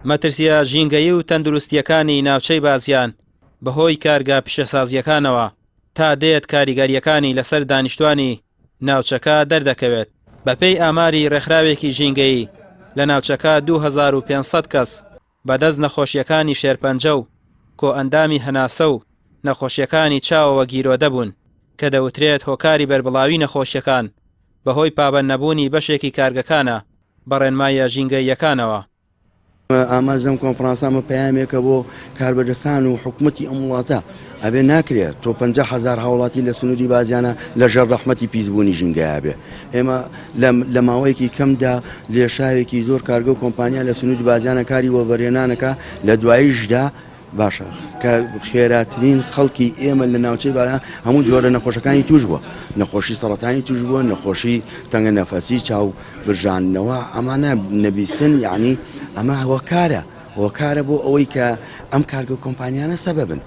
مەترسیە ژینگەیی و تەندروستیەکانی ناوچەی بازیان بەهۆی کارگا پیشەسازیەکانەوە تا دێت کاریگەریەکانی لەسەر دانیشتوانی ناوچەکە دەردەکەوێت. بەپێی ئاماری ڕێکخراوێکی ژینگەیی لە ناوچەکە 2500 کەس بەدەست نەخۆشیەکانی شێرپەنجە و کۆئەندامی هەناسە و نەخۆشیەکانی چاوەوە گیرۆدە بوون کە دەوترێت هۆکاری بەربڵاوی نەخۆشیەکان بەهۆی پابەند نەبوونی بەشێکی کارگەکانە بەڕێنمایە ژینگەییەکانەوە. ئاماژەم کۆنفرانسامە پەیامێکە بۆ کاربەدەستان و حکوومەتی ئەم وڵاتە ئەبێ ناکرێت تۆ 50,000 هاوڵاتی لە سنووری بازیانە لەژێر ڕەحمەتی پیسبوونی ژینگەیە بێ. ئێمە لە ماوەیەکی کەمدا لێشاوێکی زۆر کارگە و کۆمپانیا لە سنووری بازیانە کاری وەبەرێنانەکە لە دواییشدا باشە کە خێراترین خەڵکی ئێمە لە ناوچەی بازیان هەموو جۆرە نەخۆشەکانی توش بووە، نەخۆشی سەرەتانی توش بووە، نەخۆشی تەنگە نەفەسی چاو برژانەوە، ئەمانە نەبیستن، یعنی ئەمە هۆکارە بۆ ئەوەی کە ئەم کارگە کۆمپانیانە سەبەبن.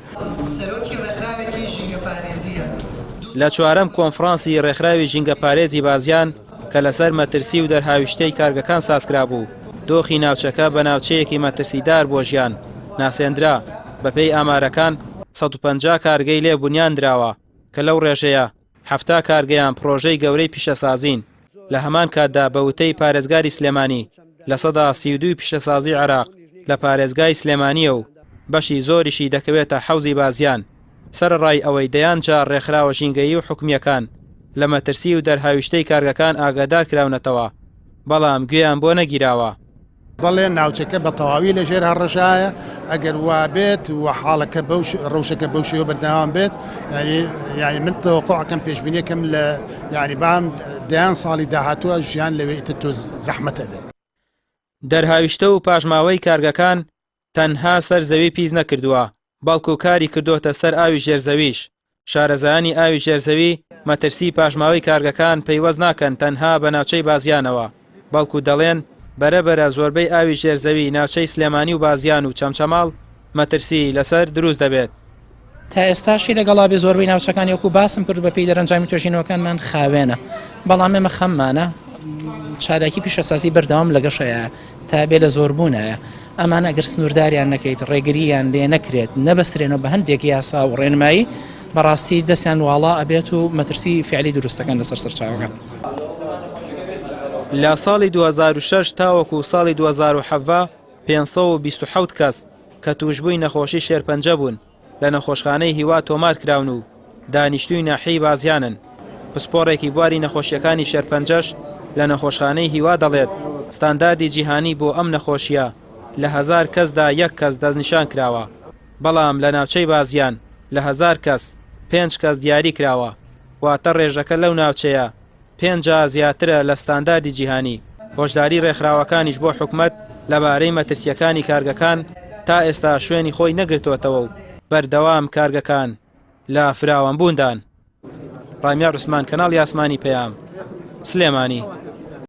لە چوارەم کۆنفرانسی ڕێکخراوی ژینگە پارێزی بازیان کە لەسەر مەترسی و دەرهاویشتەی کارگەکان سازکرا بوو، دۆخی ناوچەکە بە ناوچەیەکی مەترسیدار بۆ ژیان ناسێنرا. بەپێی ئامارەکان 150 کارگەی لێ بنیان دراوە کە لەو ڕێژەیە 70 کارگەیان پرۆژەی گەورەی پیشەسازین. لە هەمان کاتدا بە وتەی پارێزگاری سلێمانی لە سەدا 32 پیشەسازی عێراق لە پارێزگای سلێمانیە و بەشی زۆریشی دەکەوێتە حەوزی بازیان. سەرڕای ئەوەی دەیان جار ڕێکخراوە ژینگەیی و حکومیەکان لە مەترسی و دەرهاویشتەی کارگەکان ئاگادار کراونەتەوە، بەڵام گوێیان بۆ نەگیراوە. بەڵێن ناوچەکە بە تەواوی لەژێر هەڕەشایە، ئەگەر وا بێت و حاڵەکە ڕەوشەکە بەو شێوە بەردەوام بێت، یعنی من تەوەقوعەکەم پێشبینیەکەم لە یعنی بام دەیان ساڵی داهاتووە ژیان لەوێتە تۆ زەحمەتە بێت. دەرهاویشتە و پاژماوەی کارگەکان تەنها سەر زەوی پیس نەکردووە، بەڵکو کاری کردوتە سەر ئاوی ژێرزەویش. شارەزایانی ئاوی ژێرزەوی مەترسی پاژماوەی کارگەکان پەیوەست ناکەن تەنها بە ناوچەی بازیانەوە، بەڵکو دەڵێن بەرەبەرە زۆربەی ئاوی ژێرزەوی ناوچەی سلێمانی و بازیان و چەمچەماڵ مەترسی لەسەر دروست دەبێت. تا ئێستاشی لەگەڵا بێ زۆربەی ناوچەکانی وەکو باسم کرد بەپێی دەرەنجامی توێژینەوەکانمان خاوێنە، بەڵام ئێمە خەممانە چالاکی پیشەسازی بەردەوام لە گەشەیە تا بێ لە زۆربوونایە. ئەمانە ئەگەر سنوورداریان نەکەیت، ڕێگریان لێ نەکرێت، نەبەسرێنەوە بە هەندێک یاسا و ڕێنمایی، بەڕاستی دەستیان واڵا ئەبێت و مەترسی فعلی دروستەکان لەسەر سەرچاوەکان. لە ساڵی 2006 تاوەکو ساڵی 2007 527 کەس کە توشبووی نەخۆشی شێرپەنجە بوون لە نەخۆشخانەی هیوا تۆمار کراون و دانیشتووی ناحیەی بازیانن. پسپۆڕێکی بواری نەخۆشیەکانی شێرپەنجەش لە نەخۆشخانەی هیوا دەڵێت ستانداردی جیهانی بۆ ئەم نەخۆشیە لە 1000 کەسدا 1 کەس دەستنیشان کراوە، بەڵام لە ناوچەی بازیان لە 1000 کەس 5 کەس دیاری کراوە، واتە ڕێژەکە لەو ناوچەیە 5 زیاترە لە ستانداردی جیهانی. هۆشداری ڕێکخراوەکانیش بۆ حکومەت لەبارەی مەترسیەکانی کارگەکان تا ئێستا شوێنی خۆی نەگرتووەتەوە و بەردەوام کارگەکان لە فراوانبووندان. ڕامیار عوسمان، کەناڵی ئاسمانی پەیام، سلێمانی.